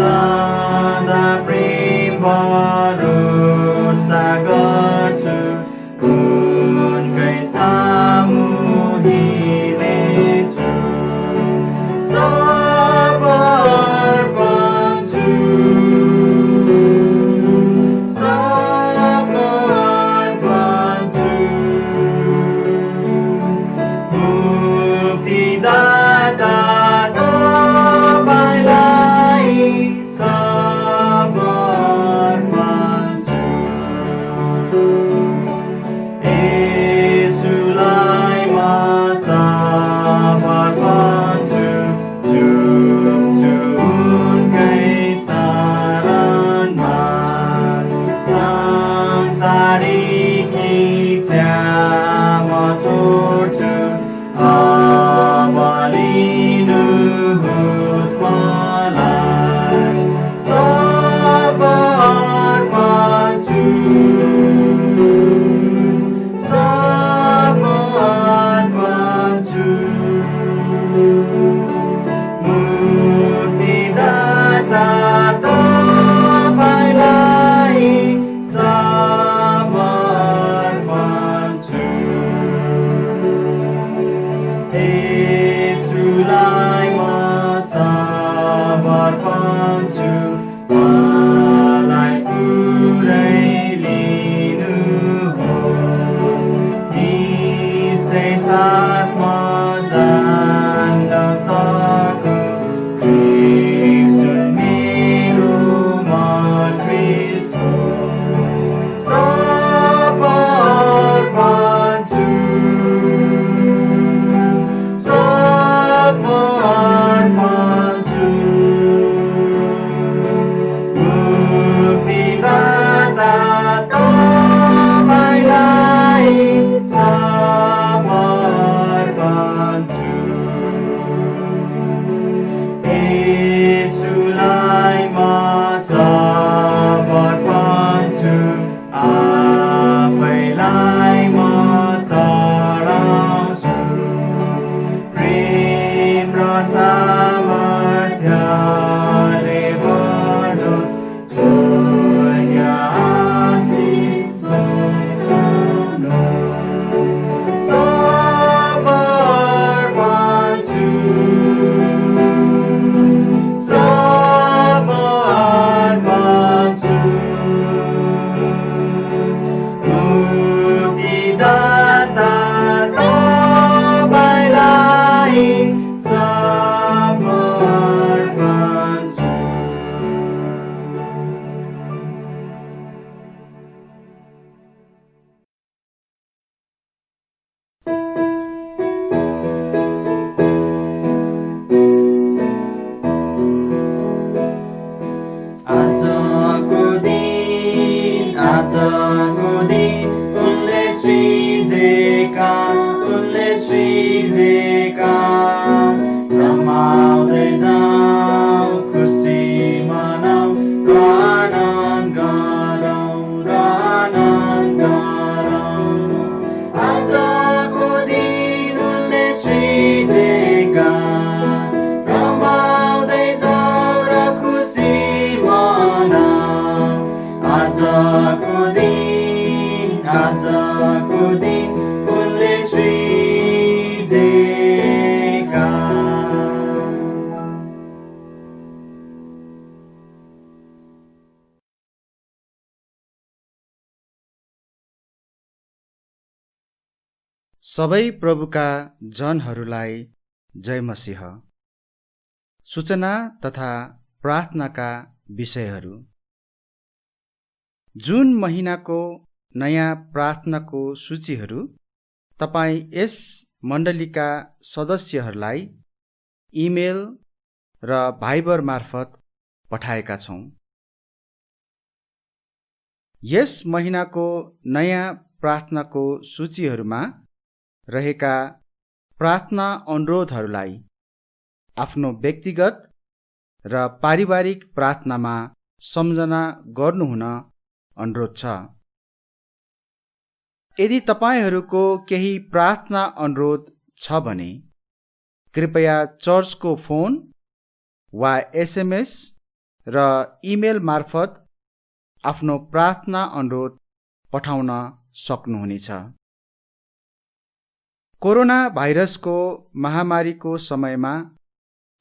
सदा प्रेम भरोसा गर्छु उनकै सामु हिँड्नेछु सब अर्पन्छु सब अर्पन्छु मुक्तिदाता तपाईँलाई सब अर्पन्छु येशूलाई म सब अर्पन्छु झुक्छु उनकै चरणमा संसारिक इच्छा म छोड्छु अब लिनुहोस् मलाई सब अर्पन्छु सब अर्पन्छु मुक्तिदाता तपाईँलाई सब अर्पन्छु येशूलाई म सब अर्पन्छु मलाई पुरै लिनुहोस् यसै साथ म जान्न सकूँ क्रिस्टु मेरो म क्रिस्टु सब अर्पन्छु सब अर्पन्छु मुक्तिदाता तपाईँलाई सब अर्पन्छु येशूलाई म सब अर्पन्छु आफैलाई म चढाउँछु प्रेम र सामर्थ्यले बढोस् स्वर्ग आशिष बर्षाउनुहोस् सब अर्पन्छु सब अर्पन्छु मुक्तिदाता तपाईँलाई सब अर्पन्छु आजको दिन उनले सृजेका रमाउँदै जाउँ खुसी मनाउँ र आनन्द गरौँ आजको दिन उनले सृजेका रमाउँदै जाउँ र खुसी मनाउँ आजको दिन उनले सृजेका सबै प्रभुका जनहरूलाई जय मसीह। सूचना तथा प्रार्थनाका विषयहरू। जुन महिनाको नयाँ प्रार्थनाको सूचीहरू तपाईँ यस मण्डलीका सदस्यहरूलाई इमेल र भाइबर मार्फत पठाएका छौँ। यस महिनाको नयाँ प्रार्थनाको सूचीहरूमा रहेका प्रार्थना अनुरोधहरूलाई आफ्नो व्यक्तिगत र पारिवारिक प्रार्थनामा सम्झना गर्नुहुन अनुरोध छ। यदि तपाईहरूको केही प्रार्थना अनुरोध छ भने कृपया चर्चको फोन वा एसएमएस र इमेल मार्फत आफ्नो प्रार्थना अनुरोध पठाउन सक्नुहुनेछ। कोरोना भाइरसको महामारीको समयमा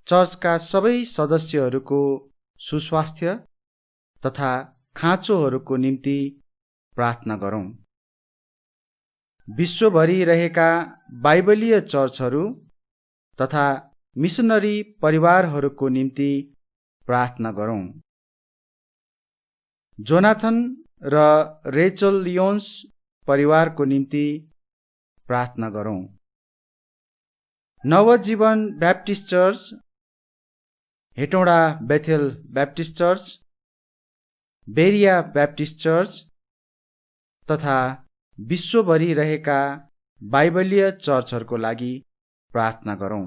चर्चका सबै सदस्यहरूको सुस्वास्थ्य तथा खाँचोहरूको निम्ति प्रार्थना गरौँ। विश्वभरि रहेका बाइबलीय चर्चहरू तथा मिसनरी परिवारहरूको निम्ति प्रार्थना गरौँ। जोनाथन र रेचल लियोन्स परिवारको निम्ति प्रार्थना गरौँ। Navjeevan Baptist church, Hetauda Bethel Baptist church, Berea Baptist church तथा विश्वभरि रहेका बाइबलीय चर्चहरूको लागि प्रार्थना गरौँ।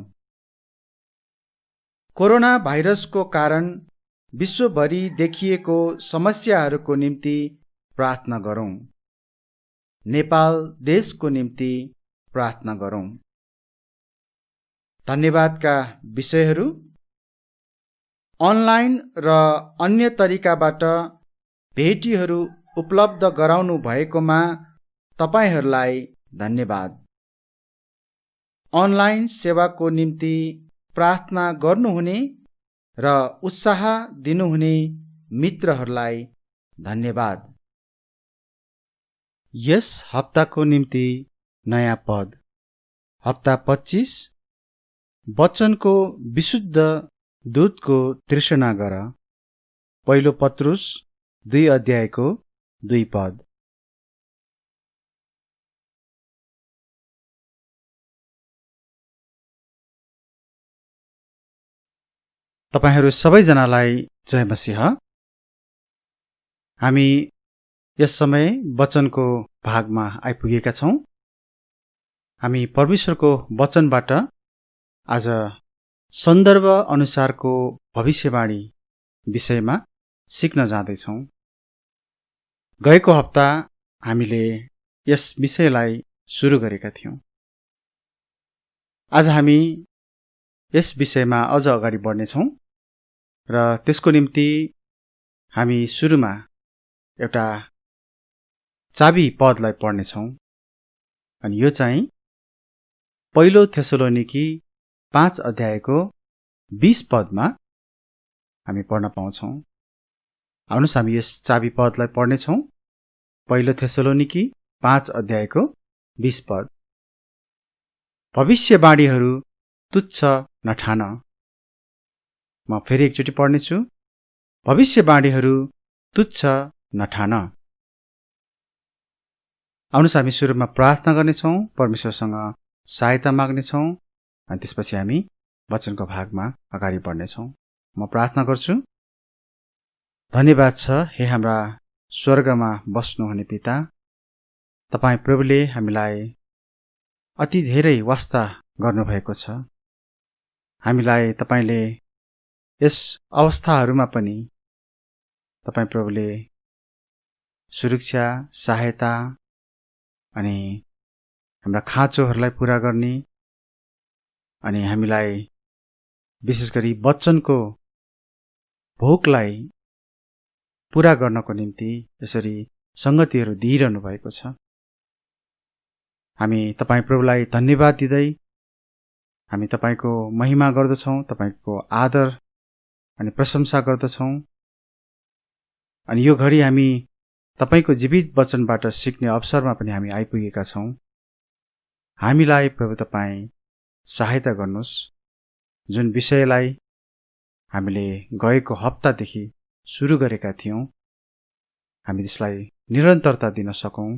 कोरोना भाइरसको कारण विश्वभरि देखिएको समस्याहरूको निम्ति प्रार्थना गरौँ। नेपाल देशको निम्ति प्रार्थना गरौँ। धन्यवादका विषयहरू: अनलाइन र अन्य तरिकाबाट भेटीहरू उपलब्ध गराउनु भएकोमा तपाईहरूलाई धन्यवाद। अनलाइन सेवाको निम्ति प्रार्थना गर्नुहुने र उत्साह दिनुहुने मित्रहरूलाई धन्यवाद। यस हप्ताको निम्ति नयाँ पद हप्ता 25 वचनको विशुद्ध दूतको तृष्णा गर। पहिलो पत्रुस 2 अध्यायको 2 पद। तपाईहरू सबैजनालाई जय मसीह। हामी यस समय वचनको भागमा आइपुगेका छौँ। हामी परमेश्वरको वचनबाट आज सन्दर्भ अनुसारको भविष्यवाणी विषयमा सिक्न जाँदैछौँ। गएको हप्ता हामीले यस विषयलाई सुरु गरेका थियौँ। आज हामी यस विषयमा अझ अगाडि बढ्नेछौँ र त्यसको निम्ति हामी सुरुमा एउटा चाबी पदलाई पढ्नेछौँ। अनि यो चाहिँ पहिलो थेसलोनिकी 5 अध्यायको 20 पदमा हामी पढ्न पाउँछौँ। आउनुहोस् हामी यस चाबी पदलाई पढ्नेछौँ। पहिलो थेसलोनिकी 5 अध्यायको 20 पद। भविष्यवाणीहरू तुच्छ नठान। म फेरि एकचोटि पढ्नेछु। भविष्यवाणीहरू तुच्छ नठान। आउनुहोस् हामी सुरुमा प्रार्थना गर्नेछौँ, परमेश्वरसँग सहायता माग्नेछौँ अनि त्यसपछि हामी वचनको भागमा अगाडि बढ्नेछौँ। म प्रार्थना गर्छु। धन्यवाद छ हे हाम्रा स्वर्गमा बस्नुहुने पिता, तपाईँ प्रभुले हामीलाई अति धेरै वास्ता गर्नुभएको छ। हामीलाई तपाईले यस अवस्थाहरूमा पनि तपाईँ प्रभुले सुरक्षा, सहायता अनि हाम्रा खाँचोहरूलाई पूरा गर्ने अनि हामीलाई विशेष गरी वचनको भोकलाई पूरा गर्नको निम्ति यसरी संगतिहरू दिइरहनु भएको छ। हामी तपाईँ प्रभुलाई धन्यवाद दिँदै हामी तपाईको महिमा गर्दछौँ, तपाईको आदर अनि प्रशंसा गर्दछौँ। अनि यो घडी हामी तपाईको जीवित वचनबाट सिक्ने अवसरमा पनि हामी आइपुगेका छौँ। हामीलाई प्रभु तपाईँ सहायता गर्नुहोस्। जुन विषयलाई हामीले गएको हप्तादेखि सुरु गरेका थियौँ, हामी त्यसलाई निरन्तरता दिन सकौँ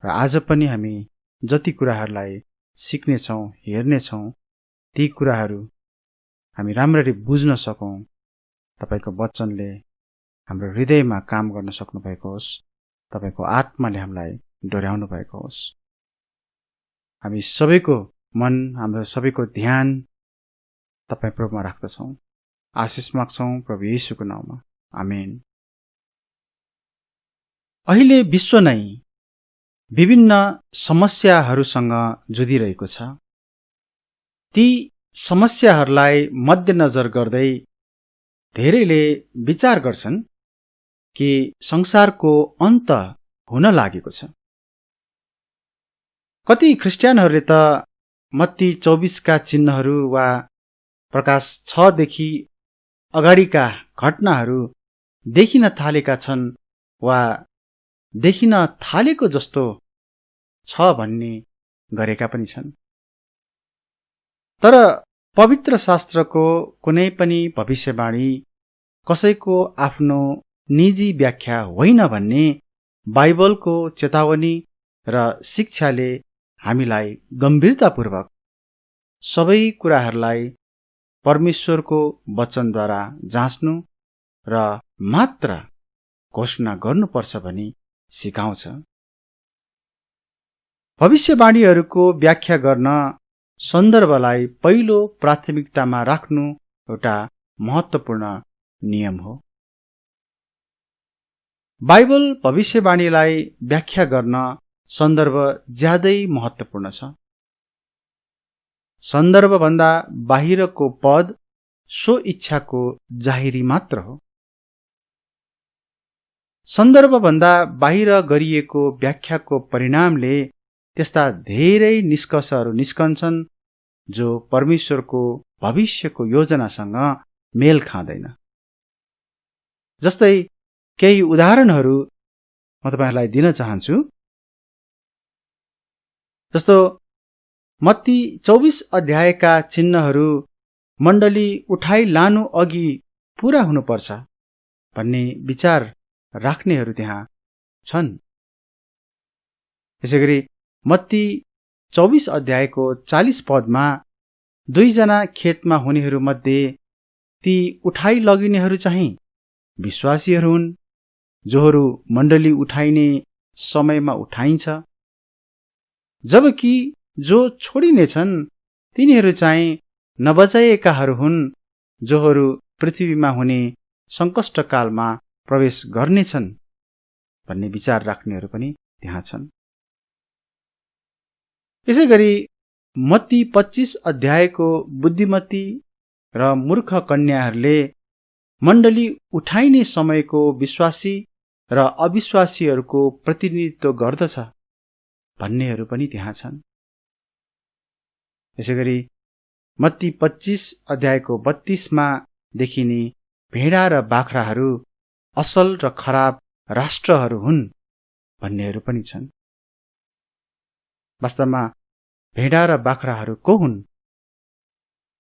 र आज पनि हामी जति कुराहरूलाई सिक्नेछौँ, हेर्नेछौँ, ती कुराहरू हामी राम्ररी बुझ्न सकौँ। तपाईको वचनले हाम्रो हृदयमा काम गर्न सक्नु भएको होस्। तपाईको आत्माले हामीलाई डोर्याउनु भएको होस्। हामी सबैको मन, हाम्रो सबैको ध्यान तपाईँ प्रभुमा राख्दछौँ। आशिष माग्छौँ प्रभु येशूको नाममा, आमेन। अहिले विश्व नै विभिन्न समस्याहरूसँग जुधिरहेको छ। ती समस्याहरूलाई मध्यनजर गर्दै धेरैले विचार गर्छन् कि संसारको अन्त हुन लागेको छ। कति ख्रिस्टियनहरूले त मत्ती 24 का चिन्हहरू वा प्रकाश 6 देखि अगाडिका घटनाहरू देखिन थालेका छन् वा देखिन थालेको जस्तो छ भन्ने गरेका पनि छन्। तर पवित्र शास्त्रको कुनै पनि भविष्यवाणी कसैको आफ्नो निजी व्याख्या होइन भन्ने बाइबलको चेतावनी र शिक्षाले हामीलाई गम्भीरतापूर्वक सबै कुराहरूलाई परमेश्वरको वचनद्वारा जाँच्नु र मात्र घोषणा गर्नुपर्छ भनी सिकाउँछ। भविष्यवाणीहरूको व्याख्या गर्न सन्दर्भलाई पहिलो प्राथमिकतामा राख्नु एउटा महत्त्वपूर्ण नियम हो। बाइबल भविष्यवाणीलाई व्याख्या गर्न सन्दर्भ ज्यादै महत्त्वपूर्ण छ। सन्दर्भभन्दा बाहिरको पद सो इच्छाको जाहिरी मात्र हो। सन्दर्भभन्दा बाहिर गरिएको व्याख्याको परिणामले त्यस्ता धेरै निष्कर्षहरू निस्कन्छन् जो परमेश्वरको भविष्यको योजनासँग मेल खाँदैन। जस्तै केही उदाहरणहरू म तपाईहरुलाई दिन चाहन्छु। जस्तो मत्ती 24 अध्यायका चिन्हहरू मण्डली उठाइ लानु अघि पूरा हुनुपर्छ भन्ने विचार राख्नेहरू त्यहाँ छन्। यसैगरी मत्ती 24 अध्यायको 40 पदमा 2 जना खेतमा हुनेहरू मध्ये ती उठाइ लगिनेहरू चाहिँ विश्वासीहरू हुन् जोहरू मण्डली उठाइने समयमा उठाइन्छ, जबकि जो छोडिनेछन् तिनीहरू चाहिँ नबचाएकाहरू हुन् जोहरू पृथ्वीमा हुने संकष्टकालमा प्रवेश गर्नेछन् भन्ने विचार राख्नेहरू पनि त्यहाँ छन्। यसैगरी मत्ती 25 अध्यायको बुद्धिमती र मूर्ख कन्याहरूले मण्डली उठाइने समयको विश्वासी र अविश्वासीहरूको प्रतिनिधित्व गर्दछ भन्नेहरू पनि त्यहाँ छन्। यसैगरी मत्ती 25 अध्यायको 32 मा देखिने भेडा र बाख्राहरू असल र खराब राष्ट्रहरू हुन् भन्नेहरू पनि छन्। वास्तवमा भेडा र बाख्राहरू को हुन्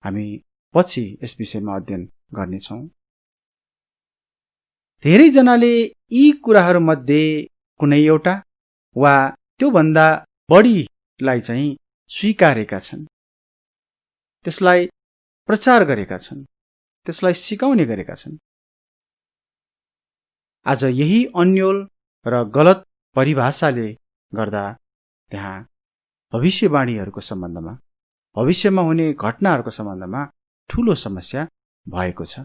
हामी पछि यस विषयमा अध्ययन गर्नेछौँ। धेरै जनाले यी कुराहरू मध्ये कुनै एउटा वा त्योभन्दा बढीलाई चाहिँ स्वीकारेका छन्, त्यसलाई प्रचार गरेका छन्, त्यसलाई सिकाउने गरेका छन्। आज यही अन्योल र गलत परिभाषाले गर्दा त्यहाँ भविष्यवाणीहरूको सम्बन्धमा, भविष्यमा हुने घटनाहरूको सम्बन्धमा ठूलो समस्या भएको छ।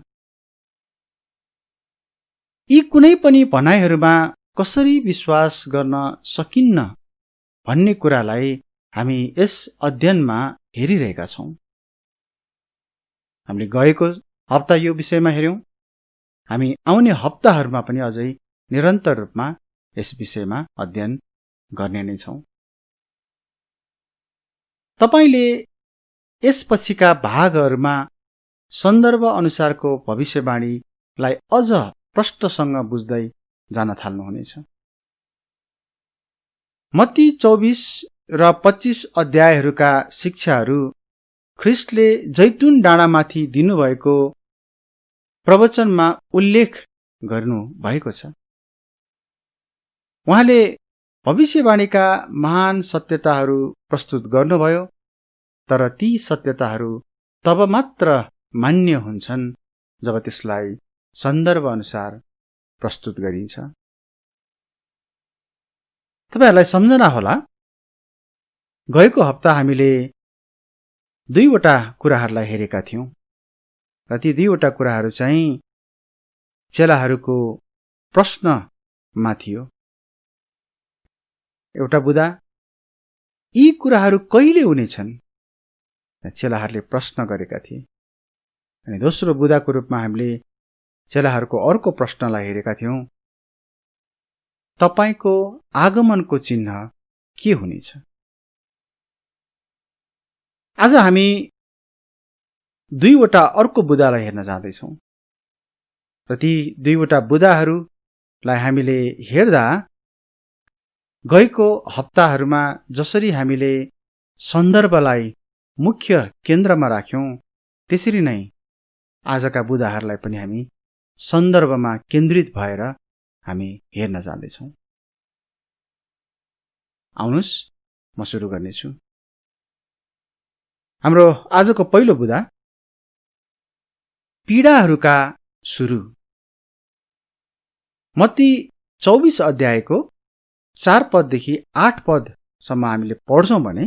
यी कुनै पनि भनाइहरूमा कसरी विश्वास गर्न सकिन्न भन्ने कुरालाई हामी यस अध्ययनमा हेरिरहेका छौँ। हामीले गएको हप्ता यो विषयमा हेर्यौं, हामी आउने हप्ताहरूमा पनि अझै निरन्तर रूपमा यस विषयमा अध्ययन गर्ने नै छौँ। तपाईले यसपछिका भागहरूमा सन्दर्भ अनुसारको भविष्यवाणीलाई अझ प्रष्टसँग बुझ्दै जान थाल्नुहुनेछ। मत्ती 24 र 25 अध्यायहरूका शिक्षाहरू ख्रिस्टले जैतुन डाँडामाथि दिनुभएको प्रवचनमा उल्लेख गर्नु भएको छ। उहाँले भविष्यवाणीका महान सत्यताहरू प्रस्तुत गर्नुभयो, तर ती सत्यताहरू तब मात्र मान्य हुन्छन् जब त्यसलाई सन्दर्भ अनुसार प्रस्तुत गरिन्छ। तपाईहरुलाई सम्झना होला, गएको हप्ता हामीले 2 वटा कुराहरूलाई हेरेका थियौं र ती 2 वटा कुराहरू चाहिँ चेलाहरूको प्रश्नमा थियो। एउटा बुदा यी कुराहरू कहिले हुनेछन् चेलाहरूले प्रश्न गरेका थिए, अनि दोस्रो बुदाको रूपमा हामीले चेलाहरूको अर्को प्रश्नलाई हेरेका थियौं, तपाईको आगमनको चिन्ह के हुनेछ? आज हामी दुईवटा अर्को बुदालाई हेर्न जाँदैछौं र ती दुईवटा बुदाहरूलाई हामीले हेर्दा गएको हप्ताहरूमा जसरी हामीले सन्दर्भलाई मुख्य केन्द्रमा राख्यौं, त्यसरी नै आजका बुदाहरूलाई पनि हामी सन्दर्भमा केन्द्रित भएर हामी हेर्न जाँदैछौं। आउनुस्, म सुरु गर्नेछु। हाम्रो आजको पहिलो बुदा पीडाहरूका सुरु। मत्ती 24 अध्यायको 4 पददेखि 8 पदसम्म हामीले पढ्छौं भने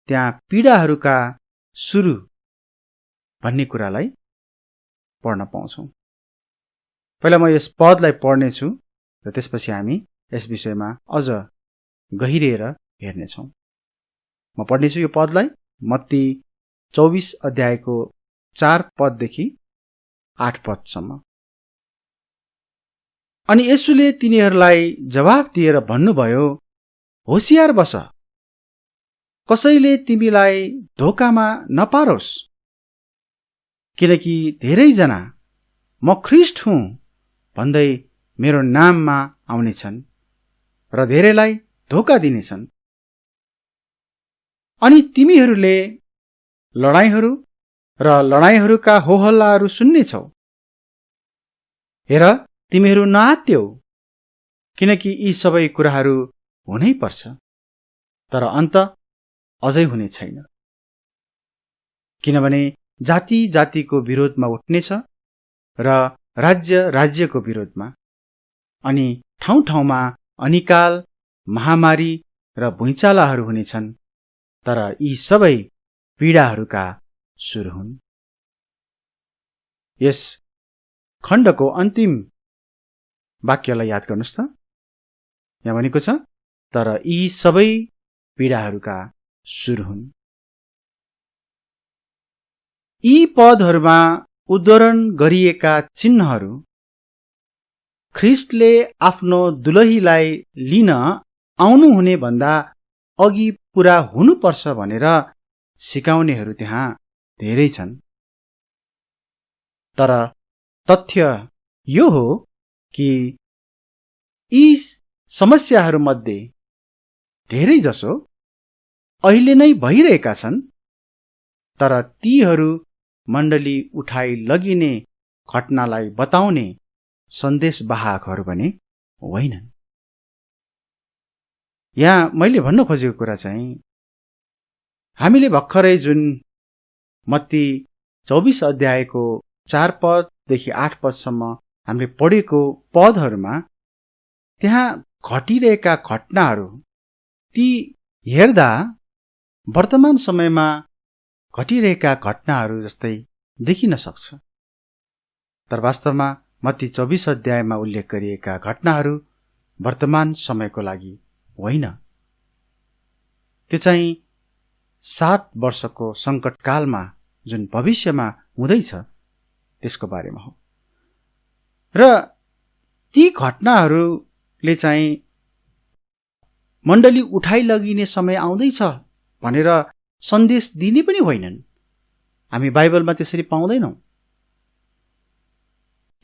त्यहाँ पीडाहरूका सुरु भन्ने कुरालाई पढ्न पाउँछौं। पहिला म यस पदलाई पढ्नेछु र त्यसपछि हामी यस विषयमा अझ गहिरिएर हेर्नेछौं। म पढ्नेछु यो पदलाई, मत्ती 24 अध्यायको 4 पददेखि 8 पदसम्म। अनि येशूले तिनीहरूलाई जवाफ दिएर भन्नुभयो, होशियार बस, कसैले तिमीलाई धोकामा नपारोस्, किनकि धेरैजना म ख्रीष्ट हुँ भन्दै मेरो नाममा आउनेछन् र धेरैलाई धोका दिनेछन्। अनि तिमीहरूले लडाईहरू र लडाईहरूका होहल्लाहरू सुन्नेछौ। हेर, तिमीहरू नआत्त्यौ, किनकि यी सबै कुराहरू हुनै पर्छ, तर अन्त अझै हुने छैन। किनभने जाति जातिको विरोधमा उठ्नेछ र राज्य राज्यको विरोधमा, अनि ठाउँ ठाउँमा अनिकाल, महामारी र भुइँचालाहरू हुनेछन्, तर यी सबै पीडाहरूका सुरु हुन्। यस खण्डको अन्तिम वाक्यलाई याद गर्नुस् त। यहाँ भनेको छ, तर यी सबै पीडाहरूका सुरु हुन्। यी पदहरूमा उद्धरण गरिएका चिन्हहरू ख्रीष्टले आफ्नो दुलहीलाई लिन आउनुहुने भन्दा अघि पूरा हुनुपर्छ भनेर सिकाउनेहरू त्यहाँ धेरै छन्। तर तथ्य यो हो कि यी समस्याहरूमध्ये धेरै जसो अहिले नै भइरहेका छन्, तर तीहरू मण्डली उठाई लगिने घटनालाई बताउने सन्देशवाहकहरू भने होइनन्। यहाँ मैले भन्न खोजेको कुरा चाहिँ, हामीले भर्खरै जुन मत्ती 24 अध्यायको 4 पददेखि 8 पदसम्म हामीले पढेको पदहरूमा त्यहाँ घटिरहेका घटनाहरू ती हेर्दा वर्तमान समयमा घटिरहेका घटनाहरू जस्तै देखिन सक्छ। तर वास्तवमा मत्ती 24 अध्यायमा उल्लेख गरिएका घटनाहरू वर्तमान समयको लागि होइन। त्यो चाहिँ 7 वर्षको संकटकालमा जुन भविष्यमा हुँदैछ त्यसको बारेमा हो। र ती घटनाहरूले चाहिँ मण्डली उठाइ लगिने समय आउँदैछ भनेर सन्देश दिने पनि होइनन्। हामी बाइबलमा त्यसरी पाउँदैनौं।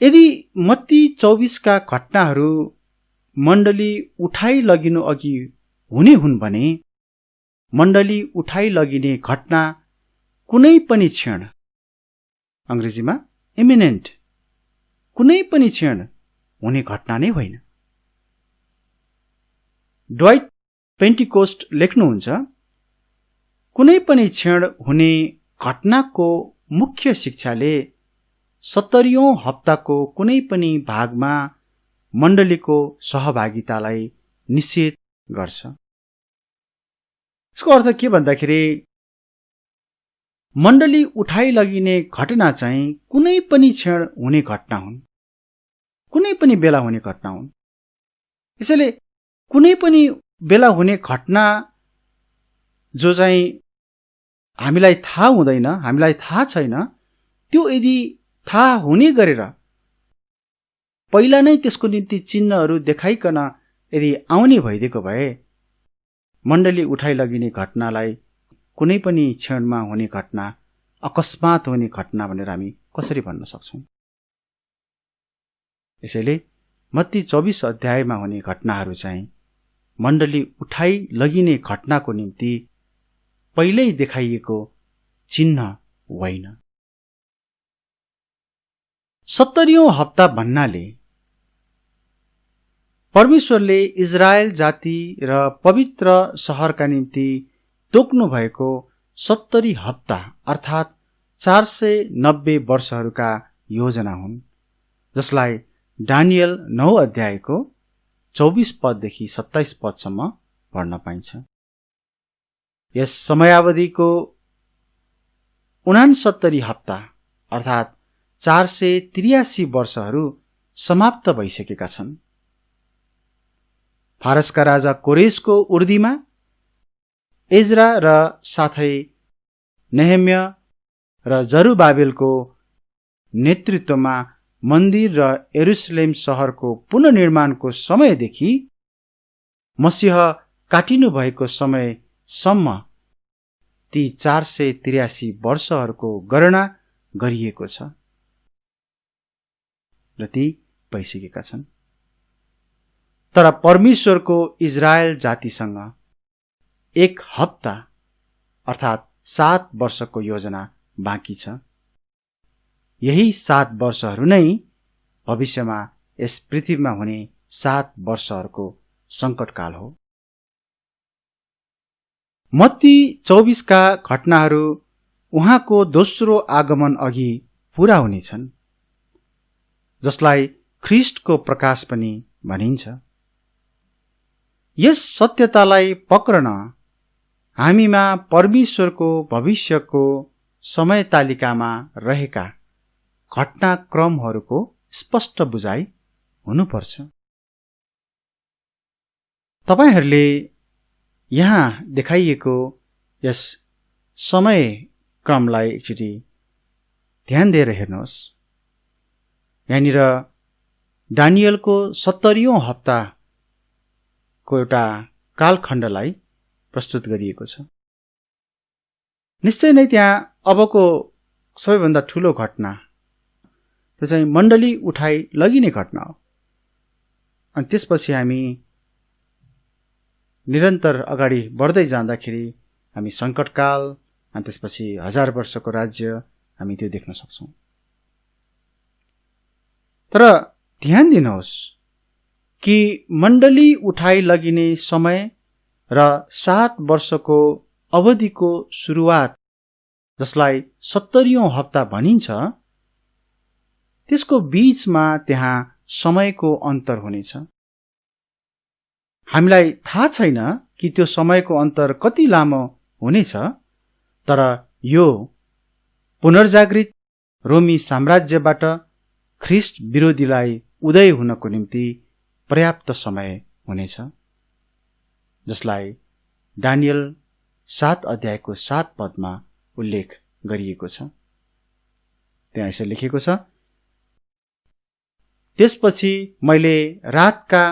यदि मत्ती 24 का घटनाहरू मण्डली उठाइ लगिनु अघि हुने हुन् भने मण्डली उठाइ लगिने घटना कुनै पनि क्षण, अंग्रेजीमा इमिनेन्ट, कुनै पनि क्षण हुने घटना नै होइन। ड्वाइट पेन्टिकोस्ट लेख्नुहुन्छ, कुनै पनि क्षण हुने घटनाको मुख्य शिक्षाले 70औं हप्ताको कुनै पनि भागमा मण्डलीको सहभागितालाई निषेध गर्छ। यसको अर्थ के भन्दाखेरि मण्डली उठाइ लगिने घटना चाहिँ कुनै पनि क्षण हुने घटना हुन्, कुनै पनि बेला हुने घटना हुन्। यसैले कुनै पनि बेला हुने घटना जो चाहिँ हामीलाई थाहा हुँदैन, हामीलाई थाहा छैन, त्यो यदि थाहा हुने गरेर पहिला नै त्यसको निम्ति चिन्हहरू देखाइकन यदि आउने भइदिएको भए मण्डली उठाइ लगिने घटनालाई कुनै पनि क्षणमा हुने घटना, अकस्मात हुने घटना भनेर हामी कसरी भन्न सक्छौं? यसैले मत्ती 24 अध्यायमा हुने घटनाहरू चाहिँ मण्डली उठाइ लगिने घटनाको निम्ति पहिल्यै देखाइएको चिन्ह होइन। 70औं हप्ता भन्नाले परमेश्वरले इजरायल जाति र पवित्र शहरका निम्ति तोक्नु भएको 70 हप्ता अर्थात् 490 वर्षहरूका योजना हुन्, जसलाई दानियल 9 अध्यायको 24 पददेखि 27 पदसम्म पढ्न पाइन्छ। यस समयावधिको 69 हप्ता अर्थात् 483 वर्षहरू समाप्त भइसकेका छन्। फारसका राजा कोरेशको उर्दीमा एजरा र साथै नेहेम्या र जरुबाबेलको नेतृत्वमा मन्दिर र यरुशलेम शहरको पुनर्निर्माणको समयदेखि मसीह काटिनु भएको समयसम्म ती 483 वर्षहरूको गणना गरिएको छ र ती भइसकेका छन्। तर परमेश्वरको इजरायल जातिसँग 1 हप्ता अर्थात् 7 वर्षको योजना बाँकी छ। यही 7 वर्षहरू नै भविष्यमा यस पृथ्वीमा हुने 7 वर्षहरूको संकटकाल हो। मत्ती 24 का घटनाहरू उहाँको दोस्रो आगमन अघि पूरा हुनेछन्, जसलाई ख्रीष्टको प्रकाश पनि भनिन्छ। यस सत्यतालाई पक्रन हामीमा परमेश्वरको भविष्यको समय तालिकामा रहेका घटनाक्रमहरूको स्पष्ट बुझाइ हुनुपर्छ। तपाईहरूले यहाँ देखाइएको यस समय क्रमलाई एकचोटि ध्यान दिएर हेर्नुहोस्। यहाँनिर दानियलको 70औं हप्ताको एउटा कालखण्डलाई प्रस्तुत गरिएको छ। निश्चय नै त्यहाँ अबको सबैभन्दा ठूलो घटना त्यो चाहिँ मण्डली उठाइ लगिने घटना हो। अनि त्यसपछि हामी निरन्तर अगाडि बढ्दै जाँदाखेरि हामी संकटकाल अनि त्यसपछि 1000 वर्षको राज्य हामी त्यो देख्न सक्छौं। तर ध्यान दिनुहोस् कि मण्डली उठाइ लगिने समय र 7 वर्षको अवधिको सुरुवात, जसलाई 70औं हप्ता भनिन्छ, त्यसको बीचमा त्यहाँ समयको अन्तर हुनेछ। हामीलाई थाहा छैन कि त्यो समयको अन्तर कति लामो हुनेछ, तर यो पुनर्जागृत रोमी साम्राज्यबाट ख्रीष्ट विरोधीलाई उदय हुनको निम्ति पर्याप्त समय हुनेछ, जसलाई दानियल 7 अध्यायको 7 पदमा उल्लेख गरिएको छ। त्यहाँ यसरी लेखेको छ, त्यसपछि मैले रातका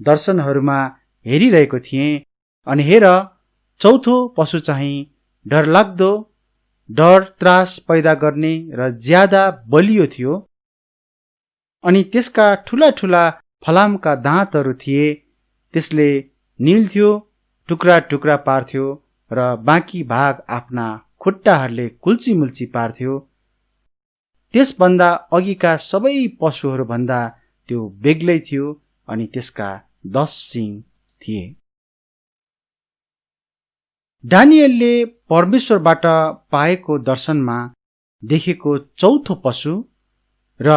दर्शनहरूमा हेरिरहेको थिएँ अनि हेर, चौथो पशु चाहिँ डरलाग्दो, डर त्रास पैदा गर्ने र ज्यादा बलियो थियो अनि त्यसका ठूला ठूला फलामका दाँतहरू थिए। त्यसले निल्थ्यो, टुक्रा टुक्रा पार्थ्यो र बाँकी भाग आफ्ना खुट्टाहरूले कुल्चीमुल्ची पार्थ्यो। त्यसभन्दा अघिका सबै पशुहरू भन्दा त्यो बेग्लै थियो अनि त्यसका 10 सिङ थिए। दानियलले परमेश्वरबाट पाएको दर्शनमा देखेको चौथो पशु र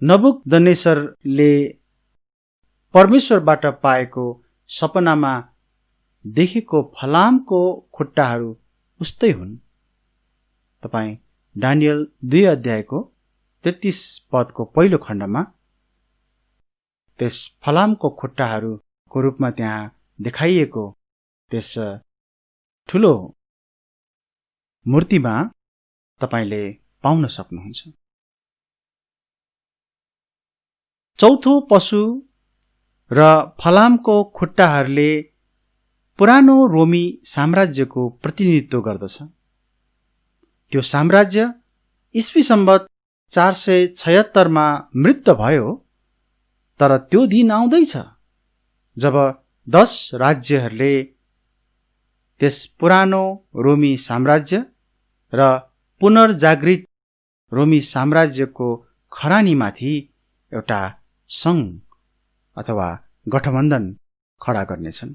नबुकदनेस्सरले परमेश्वरबाट पाएको सपनामा देखेको फलामको खुट्टाहरू उस्तै हुन्। तपाई दानियल 2 अध्यायको 33 पदको पहिलो खण्डमा त्यस फलामको खुट्टाहरूको रूपमा त्यहाँ देखाइएको त्यस ठूलो मूर्तिमा तपाईले पाउन सक्नुहुन्छ। चौथो पशु र फलामको खुट्टाहरूले पुरानो रोमी साम्राज्यको प्रतिनिधित्व गर्दछ। त्यो साम्राज्य ईस्वी सम्वत 476 मा मृत्यु भयो, तर त्यो दिन आउँदैछ जब 10 राज्यहरूले त्यस पुरानो रोमी साम्राज्य र पुनर्जागृत रोमी साम्राज्यको खरानीमाथि एउटा सङ्घ अथवा गठबन्धन खडा गर्नेछन्।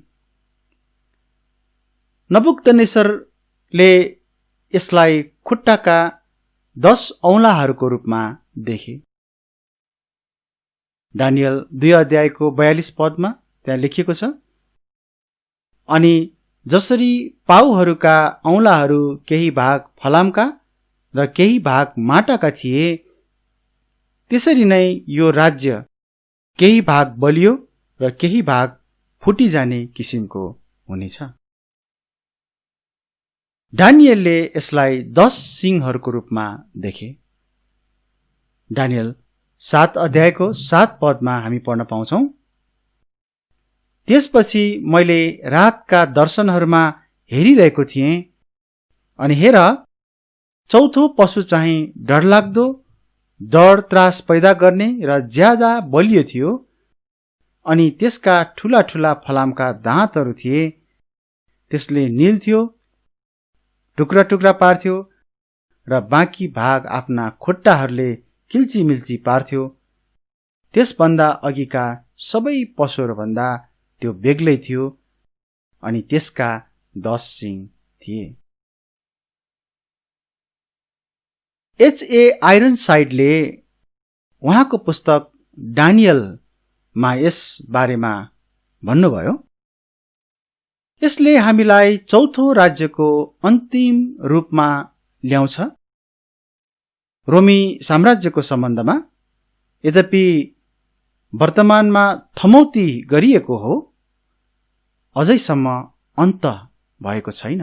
नबुकदनेस्सरले यसलाई खुट्टाका 10 औँलाहरूको रूपमा देखे। दानियल 2 अध्यायको 42 पदमा त्यहाँ लेखिएको छ, अनि जसरी पाउहरूका औँलाहरू केही भाग फलामका र केही भाग माटाका थिए, त्यसरी नै यो राज्य केही भाग बलियो र केही भाग फुटिजाने किसिमको हुनेछ। दानियलले यसलाई 10 सिंहहरूको रूपमा देखे। दानियल 7 अध्यायको 7 पदमा हामी पढ्न पाउँछौं, त्यसपछि मैले रातका दर्शनहरूमा हेरिरहेको थिएँ, अनि हेर, चौथो पशु चाहिँ डरलाग्दो, डर त्रास पैदा गर्ने र ज्यादा बलियो थियो, अनि त्यसका ठूला ठूला फलामका दाँतहरू थिए। त्यसले निल्थ्यो, टुक्रा टुक्रा पार्थ्यो र बाँकी भाग आफ्ना खुट्टाहरूले किल्चीमिल्ची पार्थ्यो। त्यसभन्दा अघिका सबै पशुहरूभन्दा त्यो बेग्लै थियो, अनि त्यसका 10 सिङ थिए। H.A. आइरनसाइडले उहाँको पुस्तक दानियलमा यस बारेमा भन्नुभयो, यसले हामीलाई चौथो राज्यको अन्तिम रूपमा ल्याउँछ रोमी साम्राज्यको सम्बन्धमा। यद्यपि वर्तमानमा थमौती गरिएको हो, अझैसम्म अन्त भएको छैन।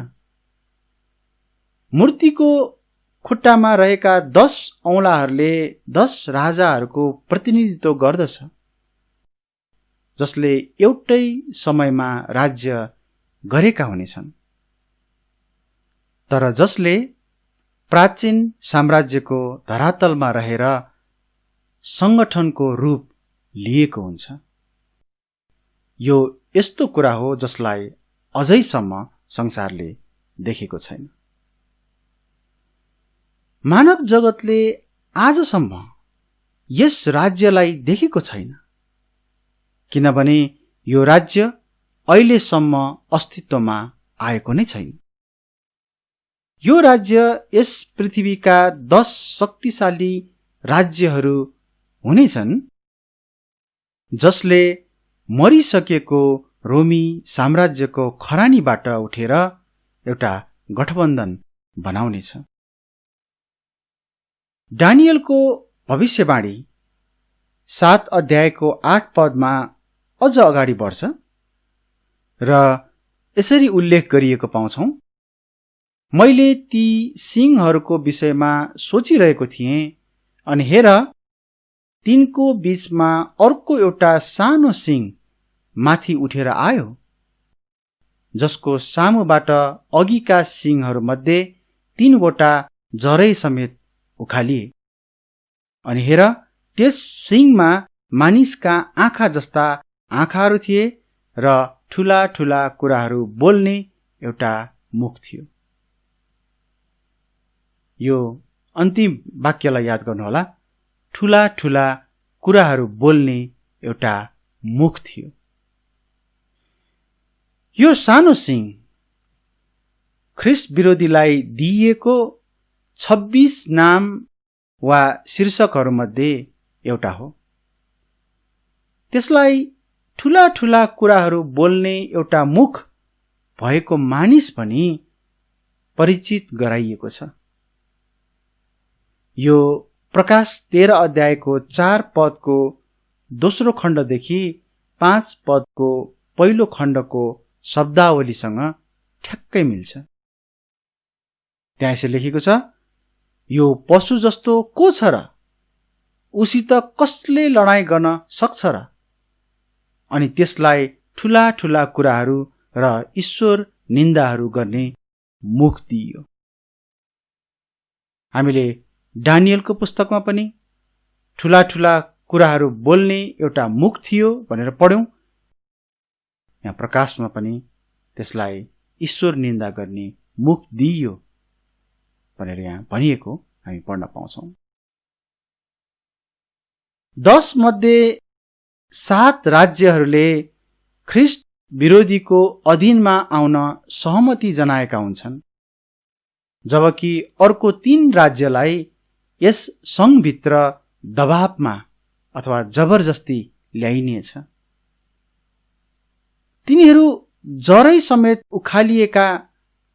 मूर्तिको खुट्टामा रहेका 10 औँलाहरूले 10 राजाहरूको प्रतिनिधित्व गर्दछ, जसले एउटै समयमा राज्य गरेका हुनेछन्, तर जसले प्राचीन साम्राज्यको धरातलमा रहेर संगठनको रूप लिएको हुन्छ। यो यस्तो कुरा हो जसलाई अझैसम्म संसारले देखेको छैन। मानव जगतले आजसम्म यस राज्यलाई देखेको छैन, किनभने यो राज्य अहिलेसम्म अस्तित्वमा आएको नै छैन। यो राज्य यस पृथ्वीका 10 शक्तिशाली राज्यहरू हुनेछन्, जसले मरिसकेको रोमी साम्राज्यको खरानीबाट उठेर एउटा गठबन्धन बनाउनेछ। दानियलको भविष्यवाणी 7 अध्यायको 8 पदमा अझ अगाडि बढ्छ र यसरी उल्लेख गरिएको पाउँछौं, मैले ती सिंहहरूको विषयमा सोचिरहेको थिएँ, अनि हेर, तिनको बीचमा अर्को एउटा सानो सिंह माथि उठेर आयो, जसको सामुबाट अघिका सिंहहरूमध्ये 3 वटा जरै समेत उखालिए। अनि हेर, त्यस सिंहमा मानिसका आँखा जस्ता आँखाहरू थिए र ठूला ठूला कुराहरू बोल्ने एउटा मुख थियो। यो अन्तिम वाक्यलाई याद गर्नुहोला, ठूला ठूला कुराहरू बोल्ने एउटा मुख थियो। यो सानो सिंह ख्रिस्ट विरोधीलाई दिइएको 26 नाम वा शीर्षकहरूमध्ये एउटा हो। त्यसलाई ठूला ठूला कुराहरू बोल्ने एउटा मुख भएको मानिस पनि परिचित गराइएको छ। यो प्रकाश 13 अध्यायको 4 पदको दोस्रो खण्डदेखि 5 पदको पहिलो खण्डको शब्दावलीसँग ठ्याक्कै मिल्छ। त्यहाँ यसरी लेखेको छ, यो पशु जस्तो को छ र? उसित कसले लडाईँ गर्न सक्छ र? अनि त्यसलाई ठूला ठूला कुराहरू र ईश्वर निन्दाहरू गर्ने मुख दिइयो। हामीले दानियलको पुस्तकमा पनि ठूला ठूला कुराहरू बोल्ने एउटा मुख थियो भनेर पढ्यौं। यहाँ प्रकाशमा पनि त्यसलाई ईश्वर निन्दा गर्ने मुख दिइयो भनेर यहाँ भनिएको हामी पढ्न पाउँछौं। 10 मध्ये 7 राज्यहरूले ख्रिस्ट विरोधीको अधीनमा आउन सहमति जनाएका हुन्छन्, जबकि अर्को 3 राज्यलाई यस संघभित्र दबावमा अथवा जबरजस्ती ल्याइनेछ। तिनीहरू जरै समेत उखालिएका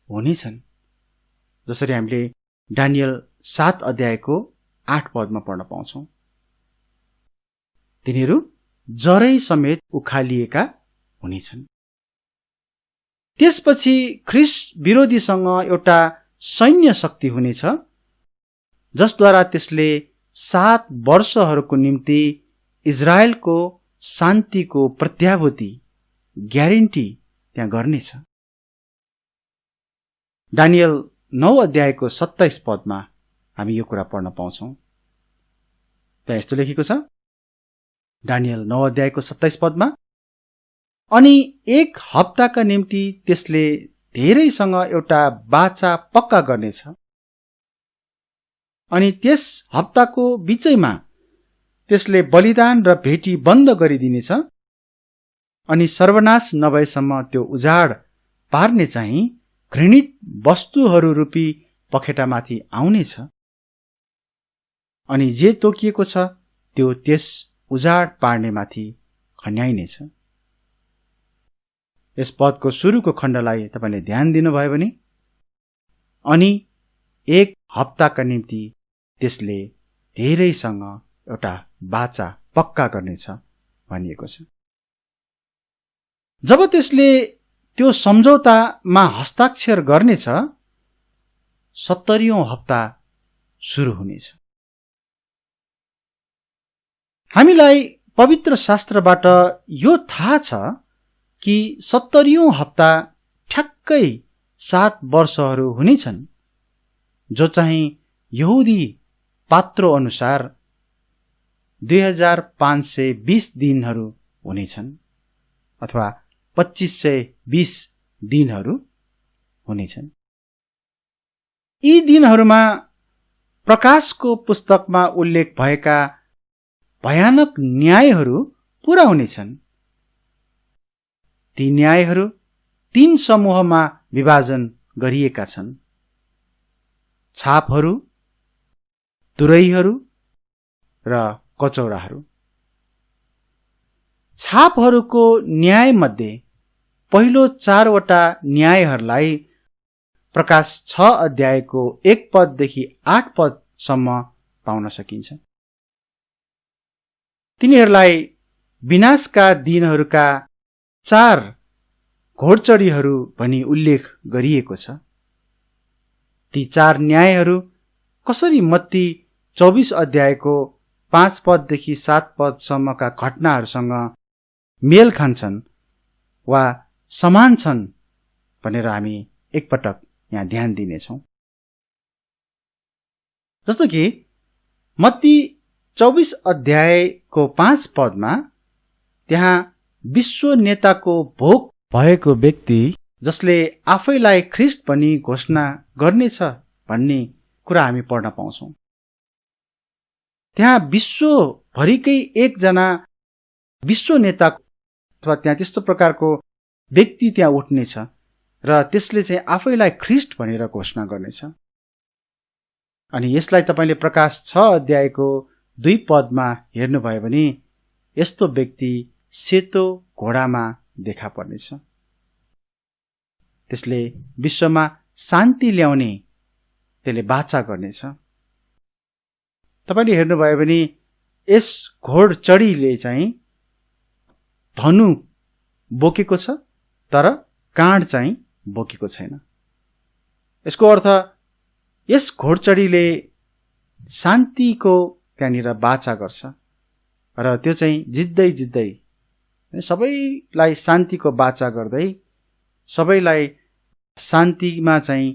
हुनेछन्, जसरी हामीले दानियल 7 अध्यायको 8 पदमा पढ्न पाउँछौं। तिनीहरू जरै समेत उखालिएका हुनेछन्। त्यसपछि ख्रिस्ट विरोधीसँग एउटा सैन्य शक्ति हुनेछ, जसद्वारा त्यसले 7 वर्षहरूको निम्ति इजरायलको शान्तिको प्रत्याभूति ग्यारेन्टी त्यहाँ गर्नेछ। दानियल 9 अध्यायको 27 पदमा हामी यो कुरा पढ्न पाउँछौं। त्यहाँ यस्तो लेखेको छ, दानियल 9 अध्यायको 27 पदमा, अनि 1 हप्ताका निम्ति त्यसले धेरैसँग एउटा बाचा पक्का गर्नेछ, अनि त्यस हप्ताको बीचैमा त्यसले बलिदान र भेटी बन्द गरिदिनेछ, अनि सर्वनाश नभएसम्म त्यो उजाड पार्ने चाहिँ घृणित वस्तुहरू रूपी पखेटामाथि आउनेछ, अनि जे तोकिएको छ त्यो त्यस उजाड पार्नेमाथि खन्याइनेछ। यस पदको सुरुको खण्डलाई तपाईले ध्यान दिनुभयो भने, अनि 1 हप्ताका निम्ति त्यसले धेरैसँग एउटा बाचा पक्का गर्नेछ भनिएको छ। जब त्यसले त्यो सम्झौतामा हस्ताक्षर गर्नेछ, 70औं हप्ता सुरु हुनेछ। हामीलाई पवित्र शास्त्रबाट यो थाहा छ कि 70औं हप्ता ठ्याक्कै 7 वर्षहरू हुनेछन्, जो चाहिँ यहुदी पात्रो अनुसार 2520 दिनहरू हुनेछन् अथवा 2520 दिनहरू हुनेछन्। यी दिनहरूमा प्रकाशको पुस्तकमा उल्लेख भएका भयानक न्यायहरू पूरा हुनेछन्। ती न्यायहरू 3 समूहमा विभाजन गरिएका छन्: छापहरू, तुरैहरू र कचौराहरू। छापहरूको न्याय मध्ये पहिलो 4 वटा न्यायहरूलाई प्रकाश 6 अध्यायको 1 पददेखि 8 पदसम्म पाउन सकिन्छ। तिनीहरूलाई विनाशका दिनहरूका 4 घोडचढीहरू भनी उल्लेख गरिएको छ। ती 4 न्यायहरू कसरी मत्ती 24 अध्यायको 5 पददेखि 7 पदसम्मका घटनाहरूसँग मेल खान्छन् वा समान छन् भनेर हामी एकपटक यहाँ ध्यान दिनेछौँ। जस्तो कि मत्ती 24 अध्यायको 5 पदमा त्यहाँ विश्व नेताको भोग भएको व्यक्ति जसले आफैलाई ख्रिस्ट भनी घोषणा गर्नेछ भन्ने कुरा हामी पढ्न पाउँछौं। त्यहाँ विश्वभरिकै एकजना विश्व नेता अथवा त्यहाँ त्यस्तो प्रकारको व्यक्ति त्यहाँ उठ्नेछ र त्यसले चाहिँ आफैलाई ख्रिस्ट भनेर घोषणा गर्नेछ। अनि यसलाई तपाईले प्रकाश 6 अध्यायको 2 पदमा हेर्नुभयो भने यस्तो व्यक्ति सेतो घोडामा देखा पर्नेछ। त्यसले विश्वमा शान्ति ल्याउने त्यसले वाचा गर्नेछ। तपाईले हेर्नुभयो भने यस घोडचढीले चाहिँ धनु बोकेको छ तर काँड चाहिँ बोकेको छैन। यसको अर्थ यस घोडचढीले शान्तिको त्यहाँनिर बाचा गर्छ र त्यो चाहिँ जित्दै जित्दै सबैलाई शान्तिको बाचा गर्दै सबैलाई शान्तिमा चाहिँ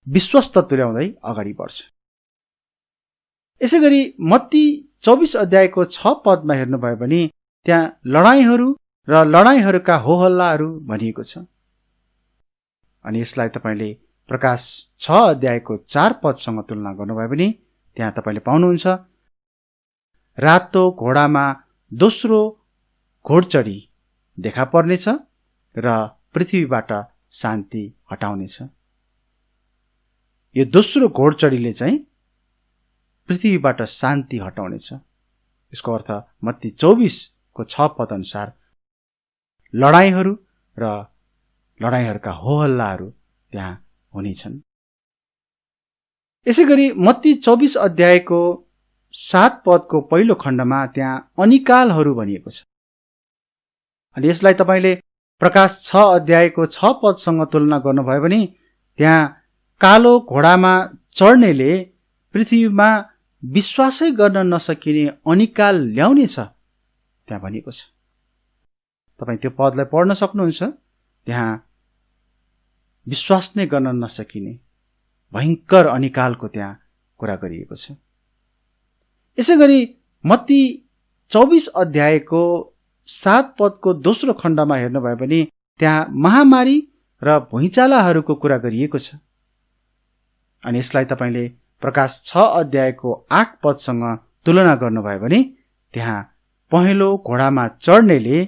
विश्वस्त तुल्याउँदै अगाडि बढ्छ। यसैगरी मत्ती 24 अध्यायको 6 पदमा हेर्नुभयो भने त्यहाँ लडाईँहरू र लडाईँहरूका होहल्लाहरू भनिएको छ। अनि यसलाई तपाईले प्रकाश 6 अध्यायको 4 पदसँग तुलना गर्नुभयो भने त्यहाँ तपाईले पाउनुहुन्छ रातो घोडामा दोस्रो घोडचढी देखा पर्नेछ र पृथ्वीबाट शान्ति हटाउनेछ। यो दोस्रो घोडचढीले चाहिँ पृथ्वीबाट शान्ति हटाउनेछ। यसको अर्थ मत्ती 24 को 6 पद अनुसार लडाईँहरू र लडाईँहरूका होहल्लाहरू त्यहाँ हुनेछन्। यसैगरी मत्ती 24 अध्यायको 7 पदको पहिलो खण्डमा त्यहाँ अनिकालहरू भनिएको छ। अनि यसलाई तपाईले प्रकाश 6 अध्यायको 6 पदसँग तुलना गर्नुभयो भने त्यहाँ कालो घोडामा चढ्नेले पृथ्वीमा विश्वासै गर्न नसकिने अनिकाल ल्याउनेछ त्यहाँ भनिएको छ। तपाई त्यो पदलाई पढ्न सक्नुहुन्छ। त्यहाँ विश्वास नै गर्न नसकिने भयंकर अनिकालको त्यहाँ कुरा गरिएको छ। यसैगरी मत्ती 24 अध्यायको 7 पदको दोस्रो खण्डमा हेर्नुभयो भने त्यहाँ महामारी र भुइँचालाहरूको कुरा गरिएको छ। अनि यसलाई तपाईले प्रकाश 6 अध्यायको 8 पदसँग तुलना गर्नुभयो भने त्यहाँ पहेँलो घोडामा चढ्नेले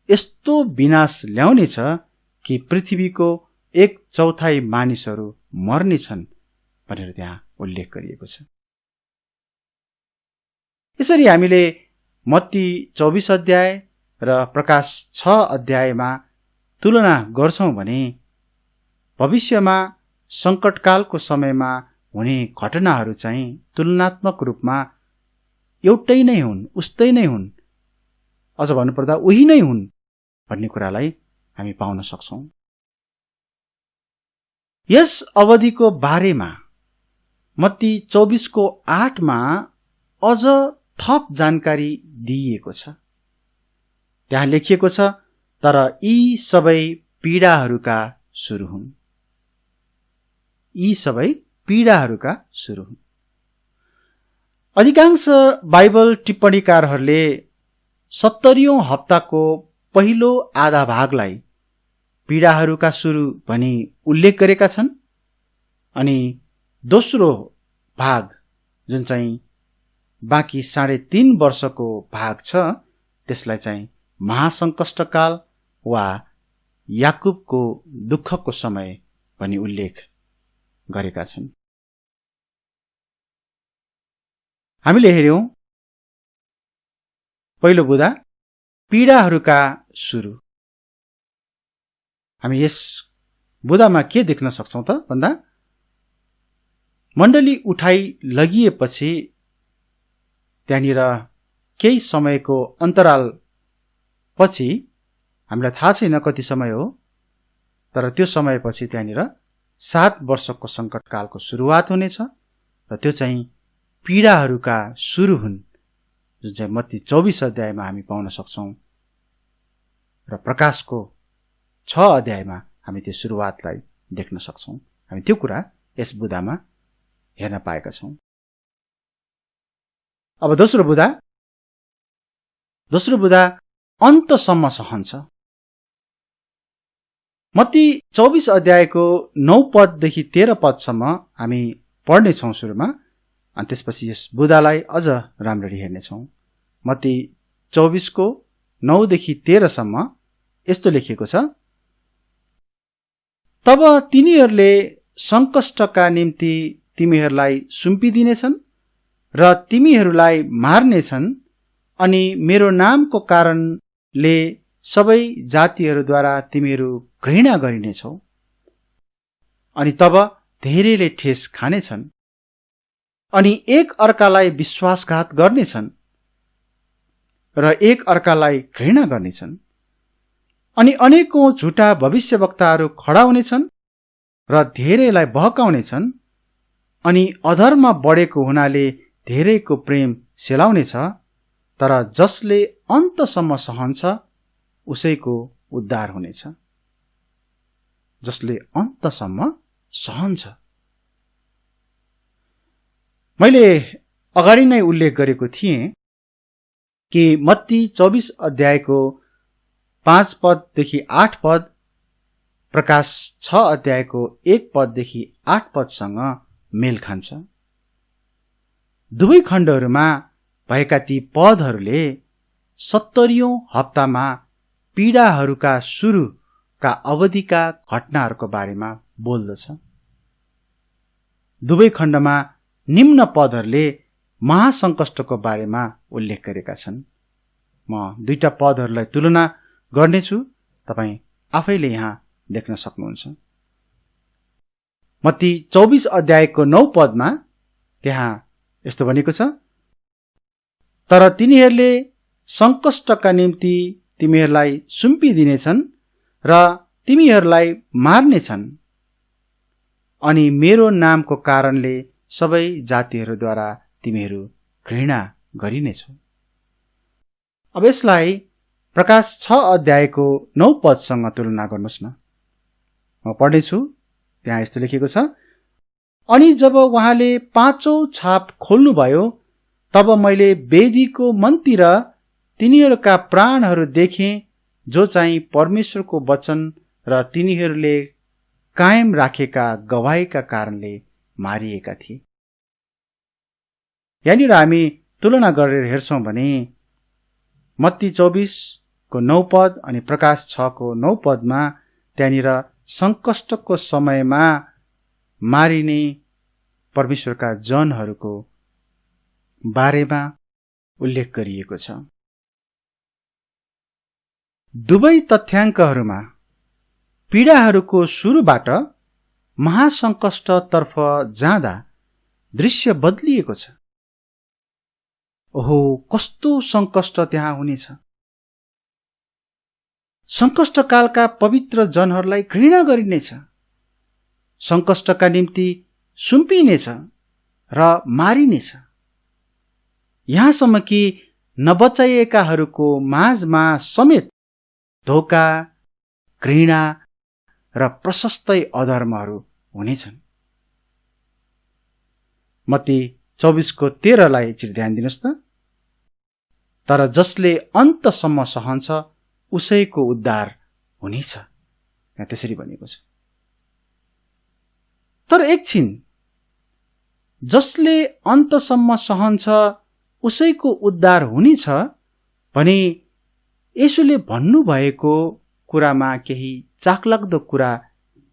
यस्तो विनाश ल्याउनेछ कि पृथ्वीको 1/4 मानिसहरू मर्नेछन् भनेर त्यहाँ उल्लेख गरिएको छ। यसरी हामीले मत्ती 24 अध्याय र प्रकाश 6 अध्यायमा तुलना गर्छौं भने भविष्यमा संकटकालको समयमा हुने घटनाहरू चाहिँ तुलनात्मक रूपमा एउटै नै हुन्, उस्तै नै हुन्, अझ भन्नुपर्दा उही नै हुन् भन्ने कुरालाई हामी पाउन सक्छौं। यस अवधिको बारेमा मत्ती 24 को 8 मा अझ थप जानकारी दिइएको छ। त्यहाँ लेखिएको छ, तर यी सबै पीडाहरूका सुरु हुन्। यी सबै पीडाहरूका सुरु हुन्। अधिकांश बाइबल टिप्पणीकारहरूले 70औं हप्ताको पहिलो आधा भागलाई पीडाहरूका सुरु भनी उल्लेख गरेका छन्। अनि दोस्रो भाग जुन चाहिँ बाँकी 3.5 वर्षको भाग छ त्यसलाई चाहिँ महासंकष्टकाल वा याकुबको दुःखको समय भनी उल्लेख गरेका छन्। हामीले हेर्यौं पहिलो बुँदा पीडाहरूका सुरु। हामी यस बुँदामा के देख्न सक्छौं त भन्दा मण्डली उठाई लगिएपछि त्यहाँनिर केही समयको अन्तराल पछि, हामीलाई थाहा छैन कति समय हो, तर त्यो समयपछि त्यहाँनिर 7 वर्षको संकटकालको सुरुवात हुनेछ र त्यो चाहिँ पीडाहरूका सुरु हुन् जुन चाहिँ मत्ती 24 अध्यायमा हामी पाउन सक्छौं र प्रकाशको 6 अध्यायमा हामी त्यो सुरुवातलाई देख्न सक्छौं। हामी त्यो कुरा यस बुँदामा हेर्न पाएका छौं। अब दोस्रो बुँदा अन्तसम्म सहन्छ। मत्ती 24 अध्यायको 9 पददेखि 13 पदसम्म हामी पढ्नेछौं सुरुमा, अनि त्यसपछि यस बुँदालाई अझ राम्ररी हेर्नेछौं। मत्ती 24 को 9 देखि 13 सम्म यस्तो लेखिएको छ, तब तिनीहरूले संकष्टका निम्ति तिमीहरूलाई सुम्पिदिनेछन् र तिमीहरूलाई मार्नेछन्, अनि मेरो नामको कारणले सबै जातिहरूद्वारा तिमीहरू घृणा गरिनेछौ। अनि तब धेरैले ठेस खानेछन् अनि एक अर्कालाई विश्वासघात गर्नेछन् र एक अर्कालाई घृणा गर्नेछन्। अनि अनेकौं झुटा भविष्यवक्ताहरू खडा हुनेछन् र धेरैलाई बहकाउनेछन्। अनि अधर्म बढेको हुनाले धेरैको प्रेम सेलाउनेछ, तर जसले अन्तसम्म सहन्छ उसैको उद्धार हुनेछ। जसले अन्तसम्म सहन्छ। मैले अगाडि नै उल्लेख गरेको थिएँ कि मत्ती 24 अध्यायको 5 पददेखि 8 पद प्रकाश 6 अध्यायको 1 पददेखि 8 पदसँग मेल खान्छ। दुवै खण्डहरूमा भएका ती पदहरूले 70औं हप्तामा पीडाहरूका सुरुका अवधिका घटनाहरूको बारेमा बोल्दछ। दुवै खण्डमा निम्न पदहरूले महासङ्कष्टको बारेमा उल्लेख गरेका छन्। म दुईटा पदहरूलाई तुलना गर्नेछु, तपाईँ आफैले यहाँ देख्न सक्नुहुन्छ। मत्ती 24 अध्यायको 9 पदमा त्यहाँ यस्तो भनेको छ, तर तिनीहरूले सङ्कष्टका निम्ति तिमीहरूलाई सुम्पिदिनेछन् र तिमीहरूलाई मार्नेछन्, अनि मेरो नामको कारणले सबै जातिहरूद्वारा तिमीहरू घृणा गरिनेछौ। अब यसलाई प्रकाश 6 अध्यायको 9 पदसँग तुलना गर्नुहोस् न। म पढ्नेछु। त्यहाँ यस्तो लेखेको छ, अनि जब उहाँले 5औं छाप खोल्नुभयो तब मैले वेदीको मन्तिर तिनीहरूका प्राणहरू देखेँ, जो चाहिँ परमेश्वरको वचन र तिनीहरूले कायम राखेका गवाहीका कारणले मारिएका थिए। यहाँनिर हामी तुलना गरेर हेर्छौं भने मत्ती 24 को 9 पद अनि प्रकाश 6 को 9 पदमा त्यहाँनिर सङ्कष्टको समयमा मारिने परमेश्वरका जनहरूको बारेमा उल्लेख गरिएको छ। दुवै तथ्याङ्कहरूमा पीडाहरूको सुरुबाट महासङ्कष्टतर्फ जाँदा दृश्य बदलिएको छ। ओहो, कस्तो सङ्कष्ट त्यहाँ हुनेछ। सङ्कष्टकालका पवित्र जनहरूलाई घृणा गरिनेछ, सङ्कष्टका निम्ति सुम्पिनेछ र मारिनेछ। यहाँसम्म कि नबचाइएकाहरूको माझमा समेत धोका, घृणा र प्रशस्तै अधर्महरू हुनेछन्। मत्ती 24 को 13 लाई एकचोटि ध्यान दिनुहोस् त। तर जसले अन्तसम्म सहन्छ उसैको उद्धार हुनेछ, यहाँ त्यसरी भनेको छ। तर एकछिन, जसले अन्तसम्म सहन्छ उसैको उद्धार हुनेछ भने येशूले भन्नुभएको कुरामा केही चाखलाग्दो कुरा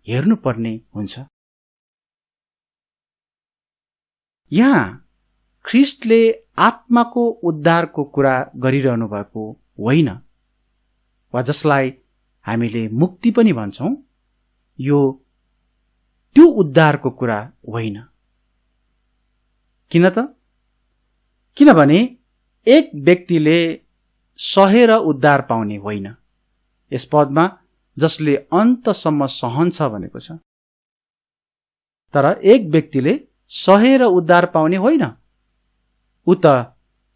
हेर्नुपर्ने हुन्छ। यहाँ ख्रीष्टले आत्माको उद्धारको कुरा गरिरहनु भएको होइन, वा जसलाई हामीले मुक्ति पनि भन्छौं, यो त्यो उद्धारको कुरा होइन। किन त? किनभने एक व्यक्तिले सहेर उद्धार पाउने होइन। यस पदमा जसले अन्तसम्म सहन्छ भनेको छ, तर एक व्यक्तिले सहेर उद्धार पाउने होइन। उ त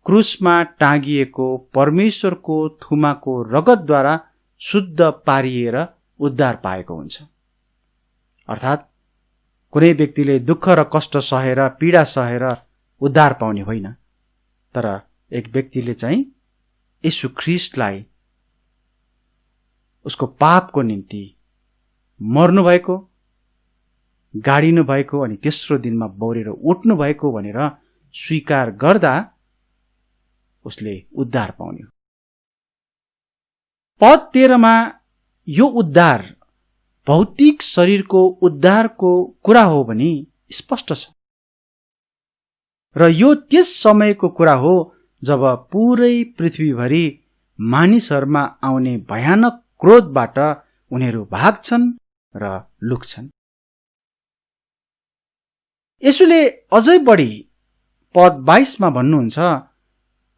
क्रुसमा टाँगिएको परमेश्वरको थुमाको रगतद्वारा शुद्ध पारिएर उद्धार पाएको हुन्छ। अर्थात् कुनै व्यक्तिले दुःख र कष्ट सहेर, पीडा सहेर उद्धार पाउने होइन, तर एक व्यक्तिले चाहिँ येशू ख्रीष्टलाई उसको पापको निम्ति मर्नु भएको, गाडिनु भएको अनि तेस्रो दिनमा बौरेर उठ्नु भएको भनेर स्वीकार गर्दा उसले उद्धार पाउने हो। पद 13 मा यो उद्धार भौतिक शरीरको उद्धारको कुरा हो भनी स्पष्ट छ, र यो त्यस समयको कुरा हो जब पुरै पृथ्वीभरि मानिसहरूमा आउने भयानक क्रोधबाट उनीहरू भाग्छन् र लुक्छन्। येशूले अझै बढी पद 22 मा भन्नुहुन्छ,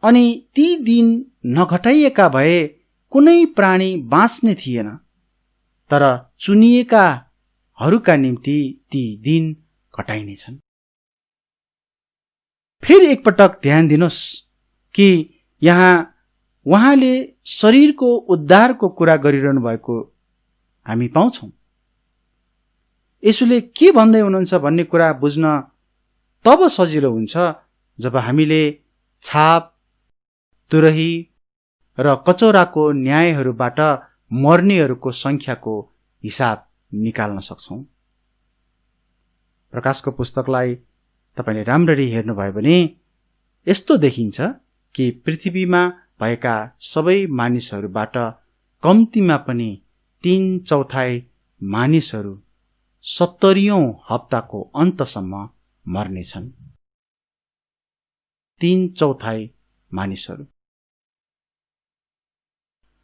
अनि ती दिन नघटाइएका भए कुनै प्राणी बाँच्ने थिएन, तर चुनिएकाहरूका निम्ति ती दिन घटाइनेछन्। फेरि एकपटक ध्यान दिनुहोस् कि यहाँ उहाँले शरीरको उद्धारको कुरा गरिरहनु भएको हामी पाउँछौं। यसुले के भन्दै हुनुहुन्छ भन्ने कुरा बुझ्न तब सजिलो हुन्छ जब हामीले छाप, तुरही र कचौराको न्यायहरूबाट मर्नेहरूको संख्याको हिसाब निकाल्न सक्छौं। प्रकाशको पुस्तकलाई तपाईले राम्ररी हेर्नुभयो भने यस्तो देखिन्छ कि पृथ्वीमा भएका सबै मानिसहरूबाट कम्तीमा पनि 3/4 मानिसहरू 70औं हप्ताको अन्तसम्म मर्नेछन्। 3/4 मानिसहरू।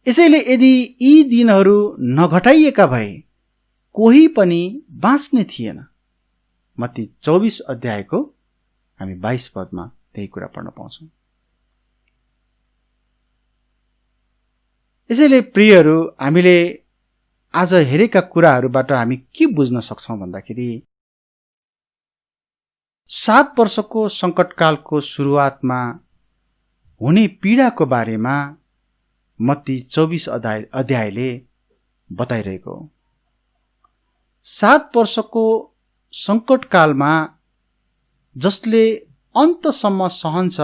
यसैले यदि यी दिनहरू नघटाइएका भए कोही पनि बाँच्ने थिएन। मत्ती 24 अध्यायको हामी 22 पदमा त्यही कुरा पढ्न पाउँछौं। यसैले प्रियहरू, हामीले आज हेरेका कुराहरूबाट हामी के बुझ्न सक्छौं भन्दाखेरि 7 वर्षको संकटकालको सुरुवातमा हुने पीडाको बारेमा मत्ती 24 अध्यायले बताइरहेको हो। 7 वर्षको संकटकालमा जसले अन्तसम्म सहन्छ